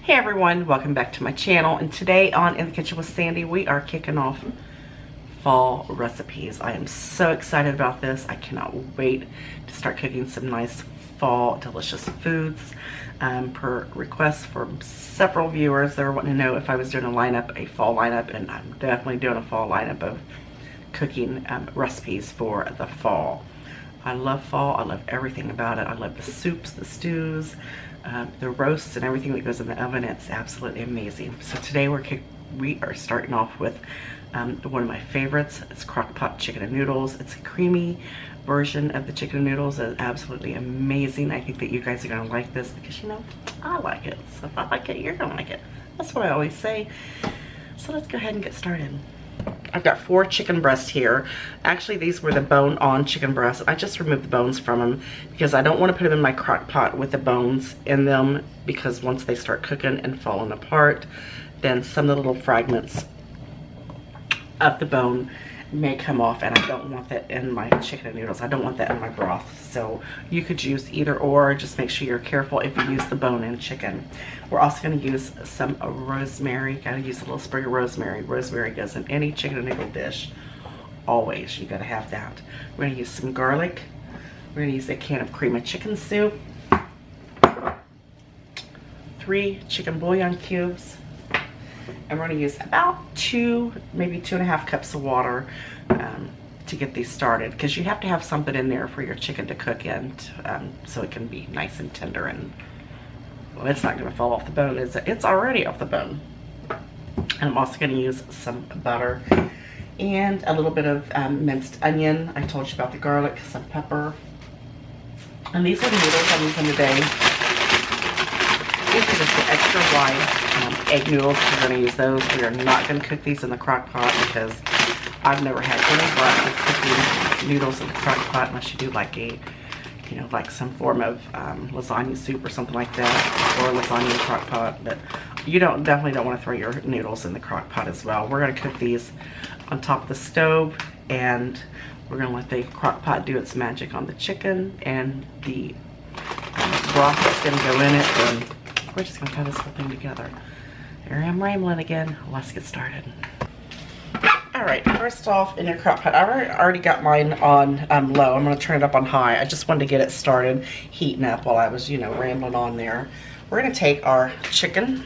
Hey everyone, welcome back to my channel, and today on In the Kitchen with Sandy we are kicking off fall recipes. I am so excited about this. I cannot wait to start cooking some nice fall delicious foods. Per request from several viewers, they were wanting to know if I was doing a fall lineup, and I'm definitely doing a fall lineup of cooking recipes for the fall. I love fall. I love everything about it. I love the soups, the stews, the roasts, and everything that goes in the oven. It's absolutely amazing. So today we are starting off with one of my favorites. It's crock pot chicken and noodles. It's a creamy version of the chicken and noodles. It's absolutely amazing. I think that you guys are going to like this because, you know, I like it. So if I like it, you're going to like it. That's what I always say. So let's go ahead and get started. I've got 4 chicken breasts here. Actually, these were the bone-on chicken breasts. I just removed the bones from them because I don't want to put them in my crock pot with the bones in them, because once they start cooking and falling apart, then some of the little fragments of the bone may come off, and I don't want that in my chicken and noodles. I don't want that in my broth. So you could use either or. Just make sure you're careful if you use the bone-in chicken. We're also going to use some rosemary. Got to use a little sprig of rosemary. Rosemary goes in any chicken and noodle dish. Always, you got to have that. We're going to use some garlic. We're going to use a can of cream of chicken soup. 3 chicken bouillon cubes. And we're going to use about 2, maybe 2.5 cups of water to get these started, because you have to have something in there for your chicken to cook in, so it can be nice and tender, and well, it's not going to fall off the bone, is it? It's already off the bone. And I'm also going to use some butter and a little bit of minced onion. I told you about the garlic, some pepper. And these are the noodles I'm using today. These are just the extra wide egg noodles. We're going to use those. We are not going to cook these in the crock pot because I've never had any luck with cooking noodles in the crock pot unless you do like a, you know, like some form of lasagna soup or something like that, or lasagna in the crock pot. But you definitely don't want to throw your noodles in the crock pot as well. We're going to cook these on top of the stove, and we're going to let the crock pot do its magic on the chicken and the broth that's going to go in it, and we're just going to tie this whole thing together. Here I am rambling again. Let's get started. Alright, first off, in your crock pot, I already got mine on low. I'm going to turn it up on high. I just wanted to get it started heating up while I was, you know, rambling on there. We're going to take our chicken.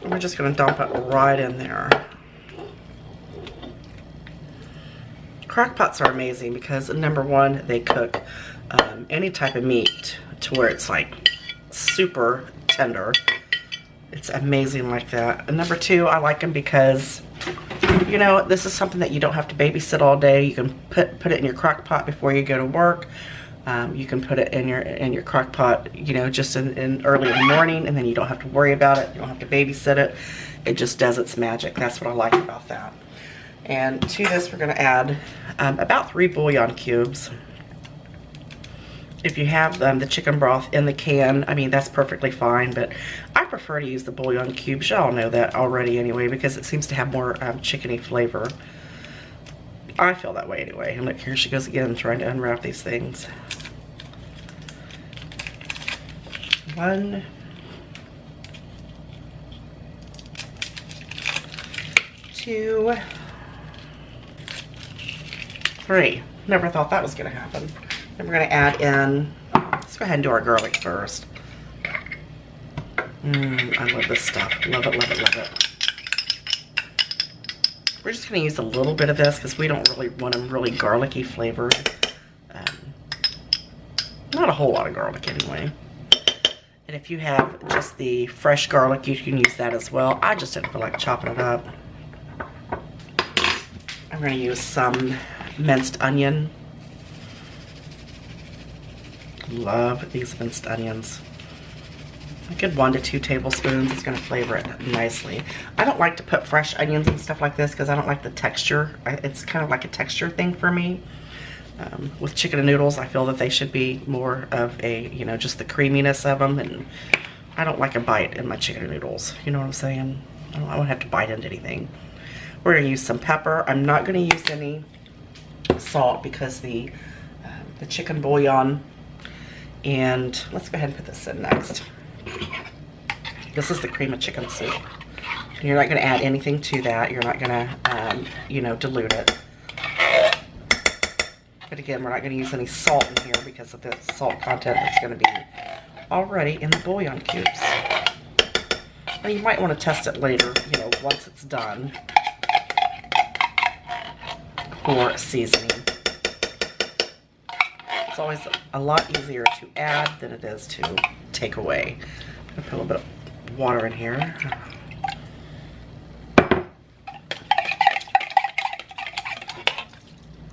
And we're just going to dump it right in there. Crock pots are amazing because, number one, they cook any type of meat to where it's like super tender. It's amazing like that. And number 2, I like them because, you know, this is something that you don't have to babysit all day. You can put it in your crock pot before you go to work. You can put it in your crock pot, you know, just in early in the morning, and then you don't have to worry about it. You don't have to babysit it. It just does its magic. That's what I like about that. And to this, we're going to add about 3 bouillon cubes. If you have the chicken broth in the can, I mean, that's perfectly fine, but I prefer to use the bouillon cubes. Y'all know that already anyway, because it seems to have more chickeny flavor. I feel that way anyway. And look, here she goes again, trying to unwrap these things. 1, 2, 3. Never thought that was going to happen. Then we're going to add in, let's go ahead and do our garlic first. I love this stuff. Love it, love it, love it. We're just going to use a little bit of this because we don't really want them really garlicky flavored. Not a whole lot of garlic anyway. And if you have just the fresh garlic, you can use that as well. I just didn't feel like chopping it up. I'm going to use some minced onion. Love these minced onions. A good 1 to 2 tablespoons. It's going to flavor it nicely. I don't like to put fresh onions and stuff like this because I don't like the texture. It's kind of like a texture thing for me. With chicken and noodles, I feel that they should be more of a, you know, just the creaminess of them. And I don't like a bite in my chicken and noodles. You know what I'm saying? I don't have to bite into anything. We're going to use some pepper. I'm not going to use any salt because the chicken bouillon And let's go ahead and put this in next. This is the cream of chicken soup. You're not going to add anything to that. You're not going to, you know, dilute it. But again, we're not going to use any salt in here because of the salt content that's going to be already in the bouillon cubes. And you might want to test it later, you know, once it's done for seasoning. It's always a lot easier to add than it is to take away. I'm going to put a little bit of water in here.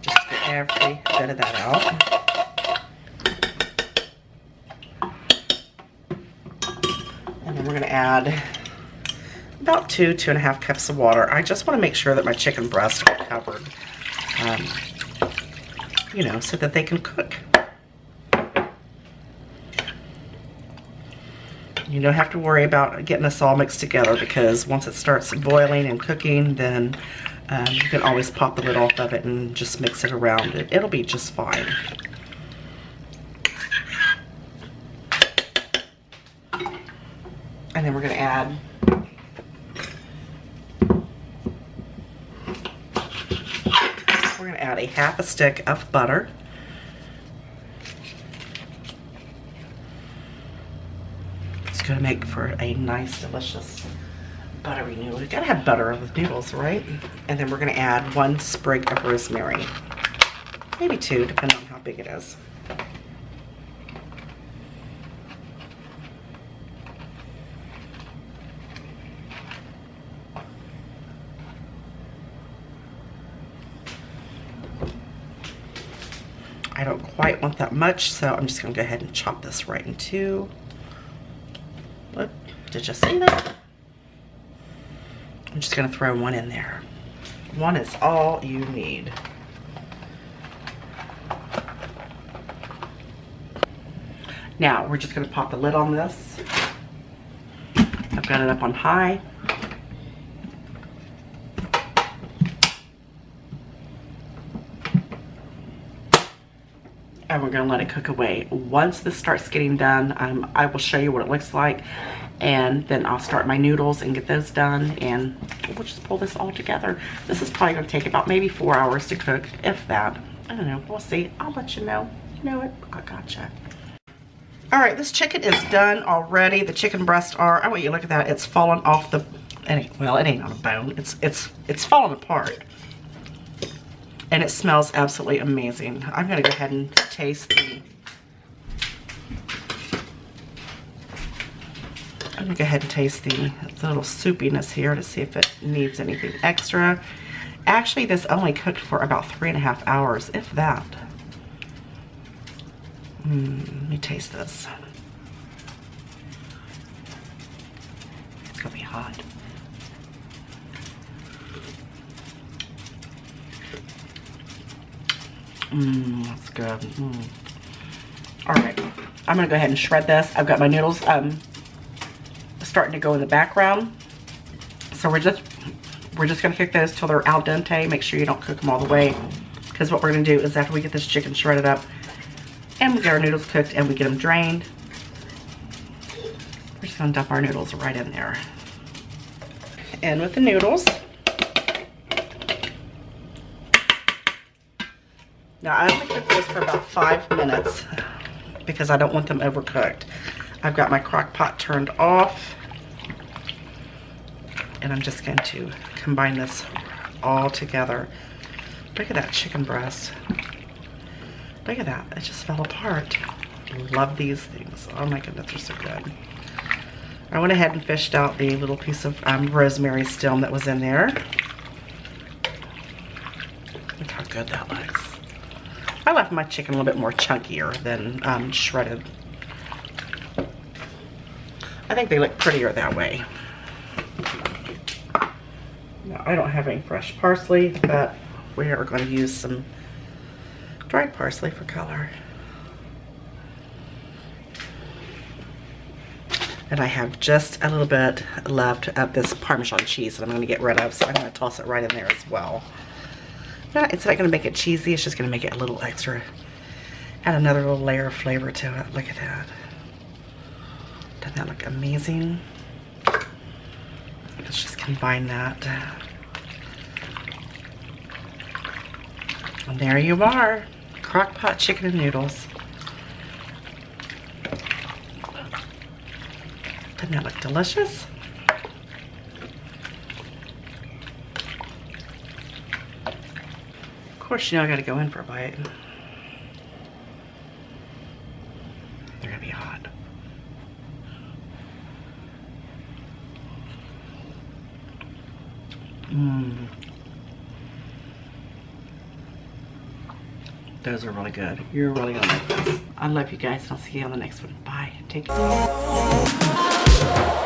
Just get every bit of that out. And then we're going to add about 2.5 cups of water. I just want to make sure that my chicken breasts are covered, you know, so that they can cook. You don't have to worry about getting this all mixed together, because once it starts boiling and cooking, then you can always pop the lid off of it and just mix it around. It'll be just fine. And then we're going to add a half a stick of butter. It's going to make for a nice, delicious, buttery noodle. You gotta have butter with noodles, right? And then we're going to add 1 sprig of rosemary. Maybe 2, depending on how big it is. I don't quite want that much, so I'm just going to go ahead and chop this right in 2. Look, did you see that? I'm just going to throw 1 in there. 1 is all you need. Now, we're just going to pop the lid on this. I've got it up on high. And we're going to let it cook away. Once this starts getting done, I will show you what it looks like, and then I'll start my noodles and get those done, and we'll just pull this all together. This is probably going to take about maybe 4 hours to cook, if that. I don't know. We'll see. I'll let you know. You know it. I gotcha. All right, this chicken is done already. The chicken breasts are. I want you to look at that. It's fallen off the. Well, it ain't on a bone. It's fallen apart. And it smells absolutely amazing. I'm going to go ahead and taste the... I'm going to go ahead and taste the little soupiness here to see if it needs anything extra. Actually, this only cooked for about 3.5 hours, if that. Let me taste this. It's going to be hot. That's good. All right, I'm gonna go ahead and shred this. I've got my noodles starting to go in the background, so we're just gonna cook those till they're al dente. Make sure you don't cook them all the way, because what we're gonna do is after we get this chicken shredded up and we get our noodles cooked and we get them drained, we're just gonna dump our noodles right in there. And with the noodles, now I only cook this for about 5 minutes because I don't want them overcooked. I've got my crock pot turned off, and I'm just going to combine this all together. Look at that chicken breast. Look at that, it just fell apart. Love these things. Oh my goodness, they're so good. I went ahead and fished out the little piece of rosemary stem that was in there. Look how good that looks. I left my chicken a little bit more chunkier than shredded. I think they look prettier that way. Now, I don't have any fresh parsley, but we are going to use some dried parsley for color. And I have just a little bit left of this Parmesan cheese that I'm going to get rid of, so I'm going to toss it right in there as well. It's not going to make it cheesy, it's just going to make it a little extra Add another little layer of flavor to it. Look at that. Doesn't that look amazing? Let's just combine that. And there you are. Crock pot chicken and noodles. Doesn't that look delicious? Of course, you know I gotta go in for a bite. They're gonna be hot. Mmm. Those are really good. You're really gonna like this. I love you guys, and I'll see you on the next one. Bye. Take care.